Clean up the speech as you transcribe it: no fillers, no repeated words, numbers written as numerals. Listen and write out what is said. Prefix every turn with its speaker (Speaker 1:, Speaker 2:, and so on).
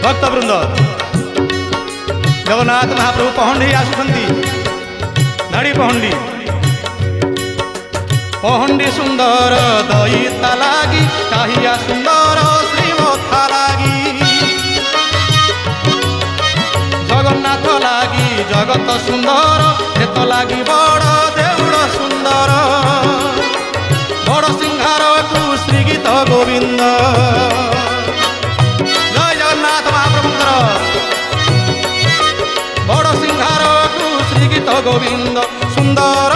Speaker 1: भक्तवृंद जगन्नाथ महाप्रभु पहंडी आसुंती धाड़ी पहंडी पहंडी सुंदर दईता लागी काहिया सुंदर श्रीमथा लागी जगन्नाथ लागी जगत सुंदर एत लागी बड़ देउड़ सुंदर बड़ सिंहार को श्री गीत गोविंद जय जगन्नाथ महाप्रभुंर बड़ सिंहार को श्री गीत गोविंद सुंदर